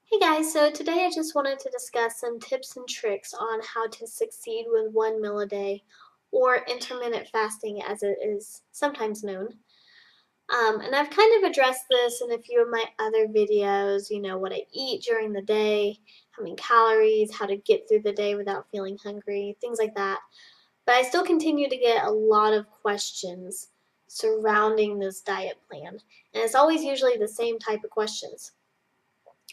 Hey guys, so today I just wanted to discuss some tips and tricks on how to succeed with 1 meal a day, or intermittent fasting as it is sometimes known. And I've kind of addressed this in a few of my other videos, what I eat during the day, how many calories, how to get through the day without feeling hungry, things like that. But I still continue to get a lot of questions surrounding this diet plan. And it's always usually the same type of questions.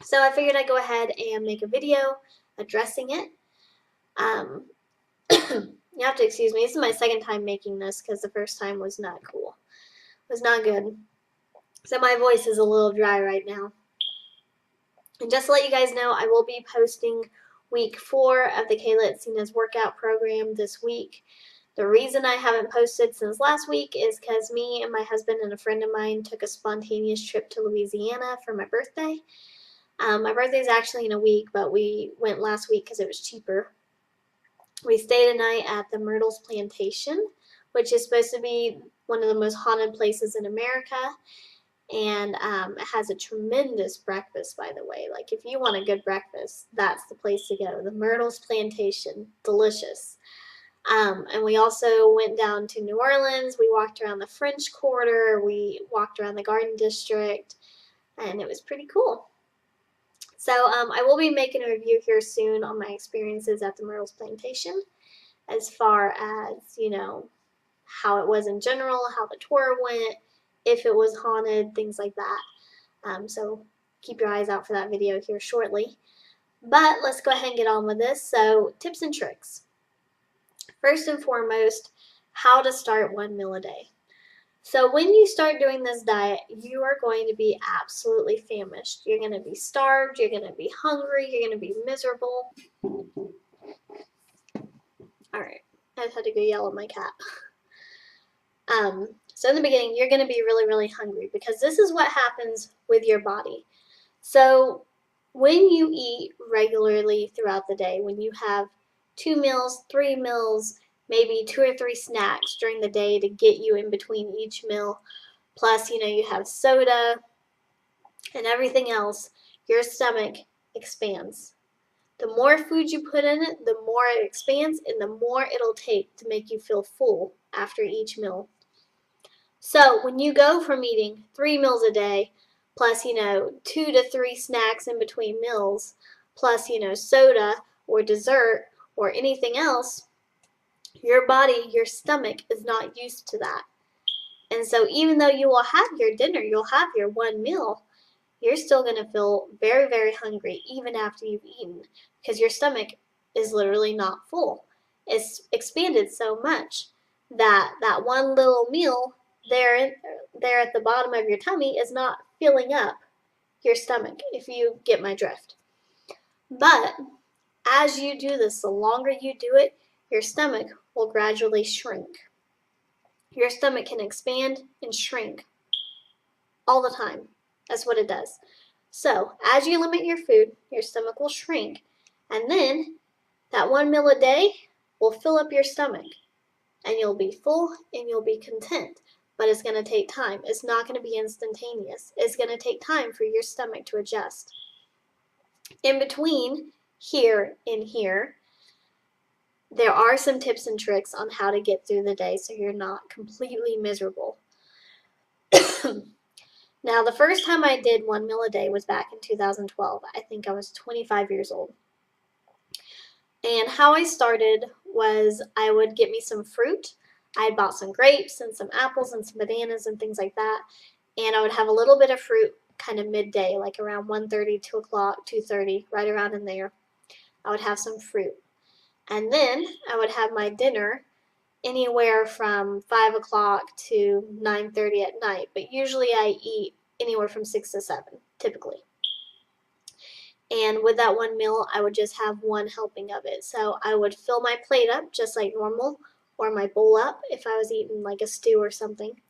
So I figured I'd go ahead and make a video addressing it. Um, you have to excuse me. This is my second time making this because the first time was not cool. It was not good. So my voice is a little dry right now. And just to let you guys know, I will be posting week 4 of the Kayla Encina's workout program this week. The reason I haven't posted since last week is because me and my husband and a friend of mine took a spontaneous trip to Louisiana for my birthday. My birthday is actually in a week, but we went last week because it was cheaper. We stayed a night at the Myrtles Plantation, which is supposed to be one of the most haunted places in America. And it has a tremendous breakfast, by the way. Like, if you want a good breakfast, that's the place to go. The Myrtles Plantation, delicious. And we also went down to New Orleans. We walked around the French Quarter. We walked around the Garden District, and it was pretty cool. So I will be making a review here soon on my experiences at the Myrtles Plantation, as far as, how it was in general, how the tour went, if it was haunted, things like that. So keep your eyes out for that video here shortly. But let's go ahead and get on with this. So tips and tricks. First and foremost, how to start 1 meal a day. So when you start doing this diet, you are going to be absolutely famished. You're going to be starved, you're going to be hungry, you're going to be miserable. Alright, I just had to go yell at my cat. So in the beginning, you're going to be really, really hungry because this is what happens with your body. So when you eat regularly throughout the day, when you have 2 meals, 3 meals, maybe 2 or 3 snacks during the day to get you in between each meal, plus, you have soda and everything else, your stomach expands. The more food you put in it, the more it expands and the more it'll take to make you feel full after each meal. So when you go from eating 3 meals a day, plus, 2 to 3 snacks in between meals, plus, soda or dessert or anything else, your body, your stomach is not used to that. And so even though you will have your dinner, you'll have your 1 meal, you're still going to feel very, very hungry even after you've eaten because your stomach is literally not full. It's expanded so much that that one little meal there at the bottom of your tummy is not filling up your stomach, if you get my drift. But as you do this, the longer you do it, your stomach will gradually shrink. Your stomach can expand and shrink all the time. That's what it does. So as you limit your food, your stomach will shrink, and then that 1 meal a day will fill up your stomach, and you'll be full and you'll be content. But it's going to take time. It's not going to be instantaneous. It's going to take time for your stomach to adjust. In between here and here, there are some tips and tricks on how to get through the day so you're not completely miserable. Now, the first time I did 1 meal a day was back in 2012. I think I was 25 years old. And how I started was I would get me some fruit. I had bought some grapes and some apples and some bananas and things like that. And I would have a little bit of fruit kind of midday, like around 1:30, 2 o'clock, 2:30, right around in there. I would have some fruit. And then I would have my dinner anywhere from 5 o'clock to 9:30 at night. But usually I eat anywhere from 6 to 7, typically. And with that 1 meal, I would just have 1 helping of it. So I would fill my plate up just like normal, or my bowl up if I was eating like a stew or something.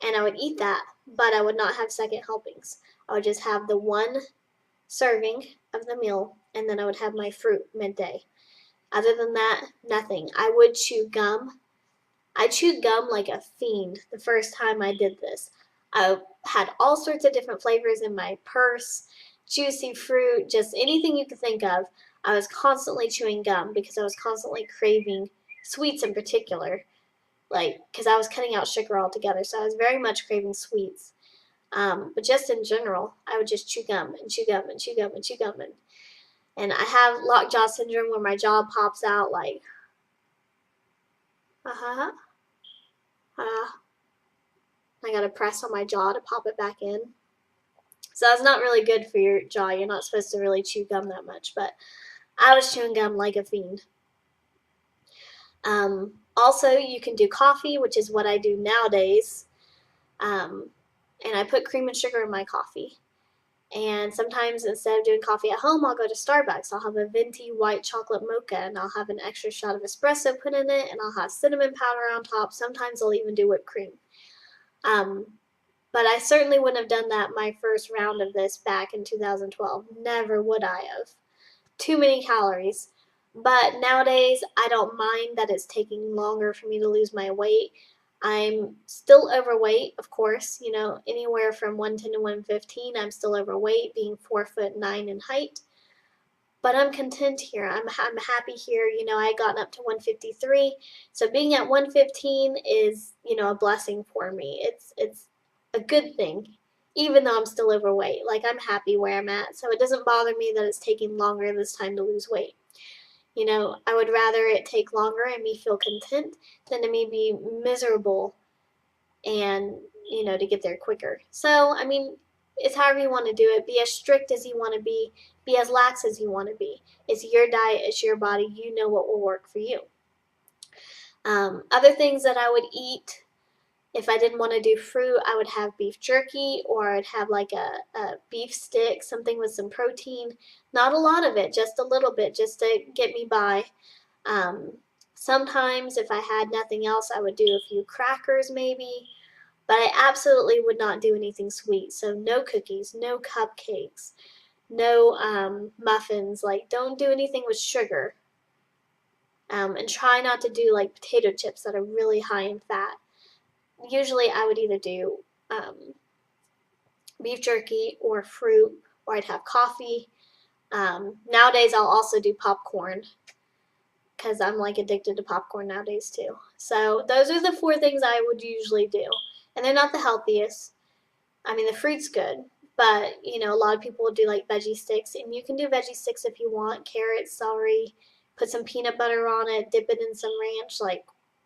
And I would eat that, but I would not have second helpings. I would just have the 1 serving of the meal, and then I would have my fruit midday. Other than that, nothing. I would chew gum. I chewed gum like a fiend the first time I did this. I had all sorts of different flavors in my purse, juicy fruit, just anything you could think of. I was constantly chewing gum because I was constantly craving sweets in particular, like because I was cutting out sugar altogether, so I was very much craving sweets. But just in general, I would just chew gum and chew gum and chew gum and chew gum, and I have lockjaw syndrome where my jaw pops out like, uh-huh, I gotta press on my jaw to pop it back in. So that's not really good for your jaw. You're not supposed to really chew gum that much, but I was chewing gum like a fiend. Also, you can do coffee, which is what I do nowadays. And I put cream and sugar in my coffee. And sometimes instead of doing coffee at home, I'll go to Starbucks. I'll have a venti white chocolate mocha, and I'll have an extra shot of espresso put in it, and I'll have cinnamon powder on top. Sometimes I'll even do whipped cream. Um, but I certainly wouldn't have done that my first round of this back in 2012. Never would I have. Too many calories. But nowadays, I don't mind that it's taking longer for me to lose my weight. I'm still overweight, of course, anywhere from 110 to 115. I'm still overweight, being 4'9" in height. But I'm content here. I'm happy here. I had gotten up to 153. So being at 115 is, a blessing for me. It's a good thing, even though I'm still overweight. Like, I'm happy where I'm at. So it doesn't bother me that it's taking longer this time to lose weight. I would rather it take longer and me feel content than to me be miserable and, to get there quicker. So, I mean, it's however you want to do it. Be as strict as you want to be as lax as you want to be. It's your diet, it's your body. You know what will work for you. Other things that I would eat if I didn't want to do fruit, I would have beef jerky, or I'd have like a beef stick, something with some protein. Not a lot of it, just a little bit, just to get me by. Sometimes if I had nothing else, I would do a few crackers maybe, but I absolutely would not do anything sweet. So no cookies, no cupcakes, no muffins. Like, don't do anything with sugar. And try not to do like potato chips that are really high in fat. Usually I would either do beef jerky or fruit, or I'd have coffee. Nowadays I'll also do popcorn because I'm like addicted to popcorn nowadays too. So those are the 4 things I would usually do. And they're not the healthiest. I mean, the fruit's good, but a lot of people will do like veggie sticks, and you can do veggie sticks if you want. Carrots, celery, put some peanut butter on it, dip it in some ranch, like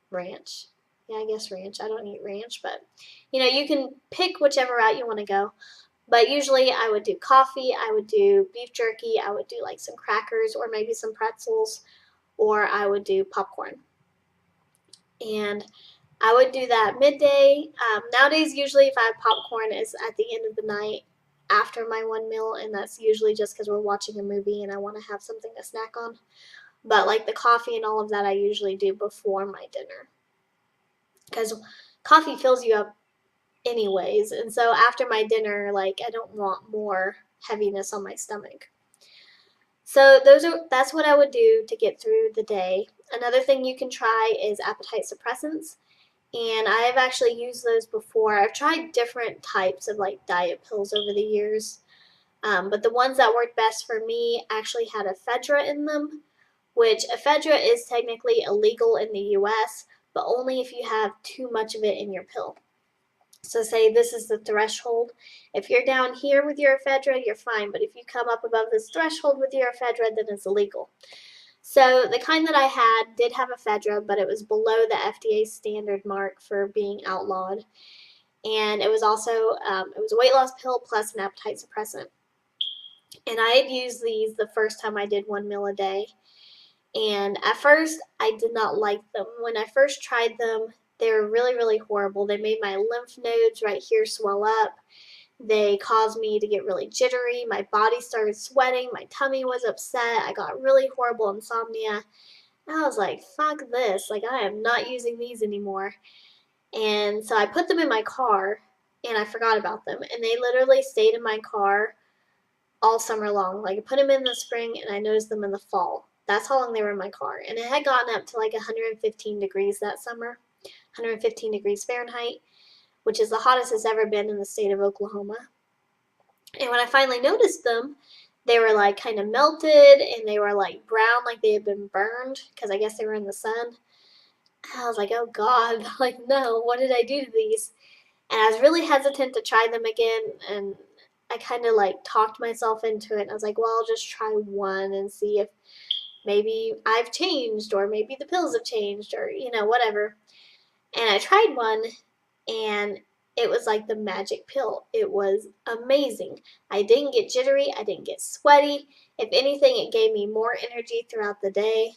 ranch. Yeah, I guess ranch. I don't eat ranch, but you can pick whichever route you want to go. But usually I would do coffee, I would do beef jerky, I would do like some crackers or maybe some pretzels, or I would do popcorn. And I would do that midday. Nowadays, usually if I have popcorn, it's at the end of the night after my one meal, and that's usually just because we're watching a movie and I want to have something to snack on. But like the coffee and all of that, I usually do before my dinner, because coffee fills you up anyways, and so after my dinner, like, I don't want more heaviness on my stomach. So that's what I would do to get through the day. Another thing you can try is appetite suppressants, and I have actually used those before. I've tried different types of like diet pills over the years, but the ones that worked best for me actually had ephedra in them, which ephedra is technically illegal in the US, but only if you have too much of it in your pill. So say this is the threshold. If you're down here with your ephedra, you're fine, but if you come up above this threshold with your ephedra, then it's illegal. So the kind that I had did have ephedra, but it was below the FDA standard mark for being outlawed. And it was also, it was a weight loss pill plus an appetite suppressant. And I had used these the first time I did 1 meal a day. And at first, I did not like them. When I first tried them, they were really, really horrible. They made my lymph nodes right here swell up. They caused me to get really jittery. My body started sweating. My tummy was upset. I got really horrible insomnia. And I was like, fuck this. Like, I am not using these anymore. And so I put them in my car, and I forgot about them. And they literally stayed in my car all summer long. Like, I put them in the spring, and I noticed them in the fall. That's how long they were in my car. And it had gotten up to like 115 degrees that summer. 115 degrees Fahrenheit, which is the hottest it's ever been in the state of Oklahoma. And when I finally noticed them, they were like kind of melted and they were like brown, like they had been burned because I guess they were in the sun. And I was like, oh God, like no, what did I do to these? And I was really hesitant to try them again. And I kind of like talked myself into it. And I was like, well, I'll just try one and see if maybe I've changed or maybe the pills have changed or, whatever. And I tried one and it was like the magic pill. It was amazing. I didn't get jittery, I didn't get sweaty. If anything, it gave me more energy throughout the day.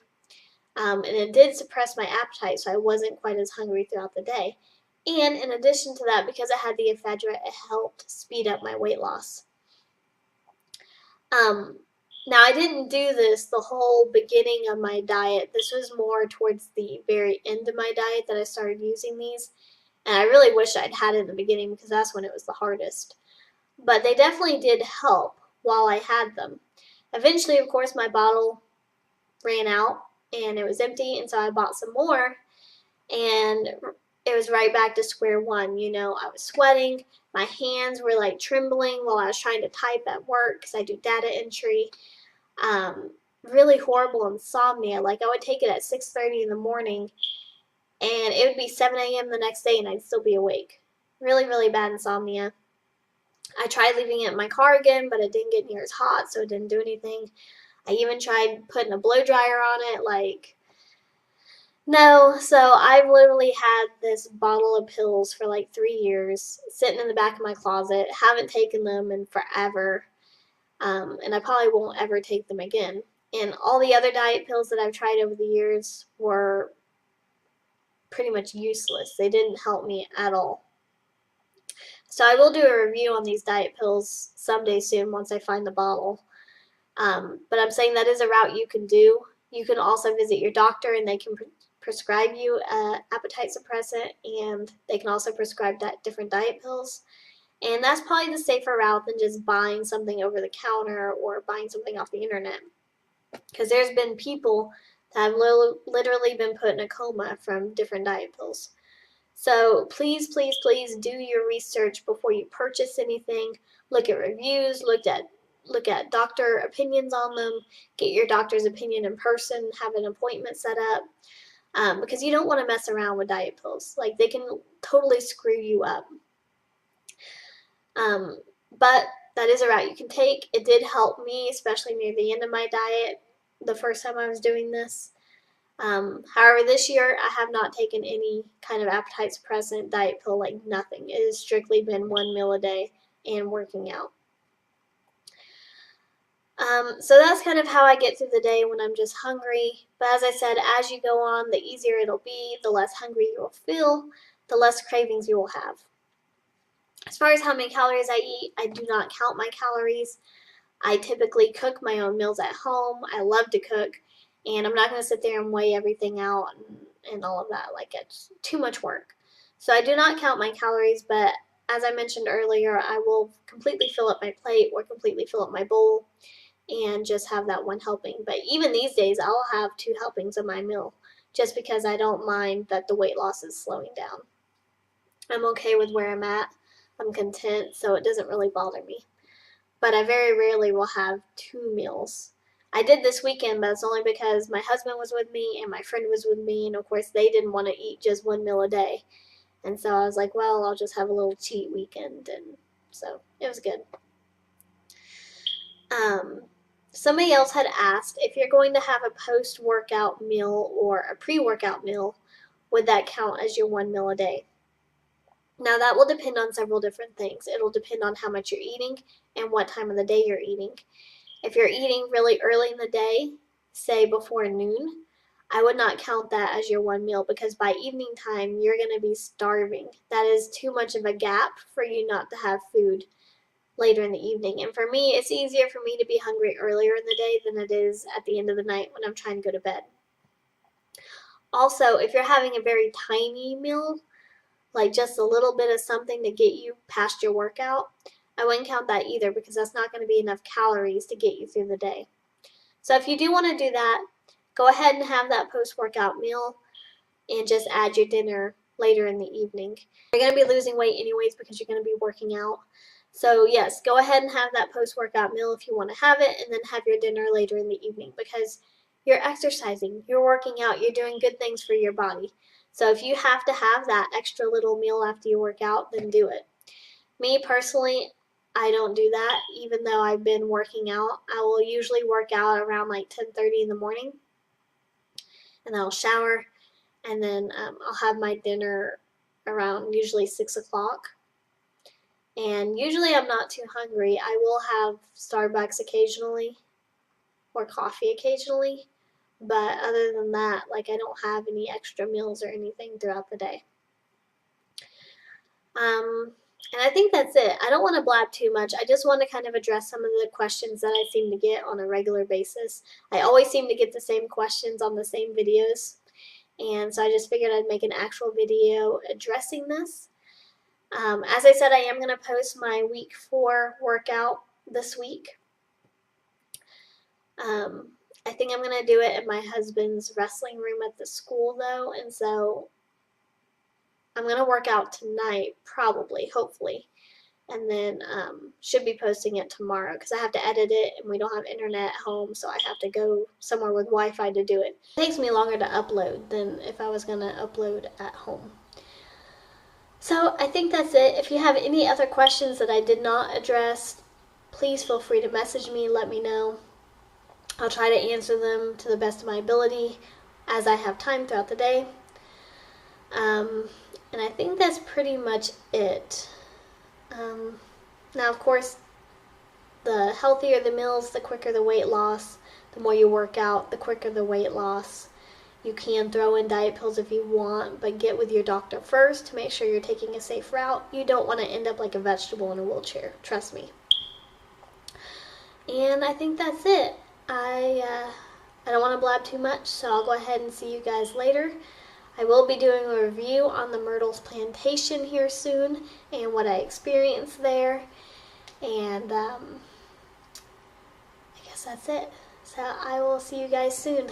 And it did suppress my appetite, so I wasn't quite as hungry throughout the day. And in addition to that, because it had the ephedra, it helped speed up my weight loss. Um, Now, I didn't do this the whole beginning of my diet. This was more towards the very end of my diet that I started using these. And I really wish I'd had it in the beginning because that's when it was the hardest. But they definitely did help while I had them. Eventually, of course, my bottle ran out and it was empty, and so I bought some more. And it was right back to square one. I was sweating. My hands were like trembling while I was trying to type at work because I do data entry. Um, Really horrible insomnia. Like I would take it at 6:30 in the morning and it would be 7 a.m. the next day and I'd still be awake. Really, really bad insomnia. I tried leaving it in my car again, but it didn't get near as hot, so it didn't do anything. I even tried putting a blow dryer on it, no. So I've literally had this bottle of pills for like 3 years sitting in the back of my closet. Haven't taken them in forever, and I probably won't ever take them again. And all the other diet pills that I've tried over the years were pretty much useless. They didn't help me at all. So I will do a review on these diet pills someday soon once I find the bottle. But I'm saying that is a route you can do. You can also visit your doctor and they can prescribe you an appetite suppressant, and they can also prescribe different diet pills. And that's probably the safer route than just buying something over the counter or buying something off the internet. Because there's been people that have literally been put in a coma from different diet pills. So please, please, please do your research before you purchase anything. Look at reviews, look at doctor opinions on them, get your doctor's opinion in person, have an appointment set up, because you don't want to mess around with diet pills. Like they can totally screw you up. But that is a route you can take. It did help me, especially near the end of my diet, the first time I was doing this. However, this year I have not taken any kind of appetite suppressant, diet pill, like nothing. It has strictly been 1 meal a day and working out. So that's kind of how I get through the day when I'm just hungry. But as I said, as you go on, the easier it'll be, the less hungry you will feel, the less cravings you will have. As far as how many calories I eat, I do not count my calories. I typically cook my own meals at home. I love to cook, and I'm not going to sit there and weigh everything out and all of that. Like, it's too much work. So I do not count my calories, but as I mentioned earlier, I will completely fill up my plate or completely fill up my bowl and just have that one helping. But even these days, I'll have 2 helpings of my meal just because I don't mind that the weight loss is slowing down. I'm okay with where I'm at. I'm content, so it doesn't really bother me. But I very rarely will have 2 meals. I did this weekend, but it's only because my husband was with me and my friend was with me, and of course they didn't want to eat just 1 meal a day. And so I was like, well, I'll just have a little cheat weekend, and so it was good. Somebody else had asked if you're going to have a post-workout meal or a pre-workout meal, would that count as your 1 meal a day? Now that will depend on several different things. It'll depend on how much you're eating and what time of the day you're eating. If you're eating really early in the day, say before noon, I would not count that as your 1 meal because by evening time you're going to be starving. That is too much of a gap for you not to have food later in the evening. And for me, it's easier for me to be hungry earlier in the day than it is at the end of the night when I'm trying to go to bed. Also, if you're having a very tiny meal, like just a little bit of something to get you past your workout, I wouldn't count that either because that's not going to be enough calories to get you through the day. So if you do want to do that, go ahead and have that post-workout meal and just add your dinner later in the evening. You're going to be losing weight anyways because you're going to be working out. So yes, go ahead and have that post-workout meal if you want to have it, and then have your dinner later in the evening, because you're exercising, you're working out, you're doing good things for your body. So if you have to have that extra little meal after you work out, then do it. Me personally, I don't do that. Even though I've been working out, I will usually work out around like 10:30 in the morning, and I'll shower, and then I'll have my dinner around usually 6 o'clock. And usually I'm not too hungry. I will have Starbucks occasionally or coffee occasionally, but other than that, like, I don't have any extra meals or anything throughout the day. And I think that's it. I don't want to blab too much. I just want to kind of address some of the questions that I seem to get on a regular basis. I always seem to get the same questions on the same videos, and so I just figured I'd make an actual video addressing this. As I said, I am going to post my week 4 workout this week. I think I'm going to do it in my husband's wrestling room at the school, though, and so I'm going to work out tonight, probably, hopefully, and then should be posting it tomorrow, because I have to edit it, and we don't have internet at home, so I have to go somewhere with Wi-Fi to do it. It takes me longer to upload than if I was going to upload at home. So I think that's it. If you have any other questions that I did not address, please feel free to message me, let me know. I'll try to answer them to the best of my ability as I have time throughout the day. And I think that's pretty much it. Now, of course, the healthier the meals, the quicker the weight loss. The more you work out, the quicker the weight loss. You can throw in diet pills if you want, but get with your doctor first to make sure you're taking a safe route. You don't want to end up like a vegetable in a wheelchair, trust me. And I think that's it. I don't want to blab too much, so I'll go ahead and see you guys later. I will be doing a review on the Myrtles Plantation here soon and what I experienced there. And I guess that's it. So I will see you guys soon.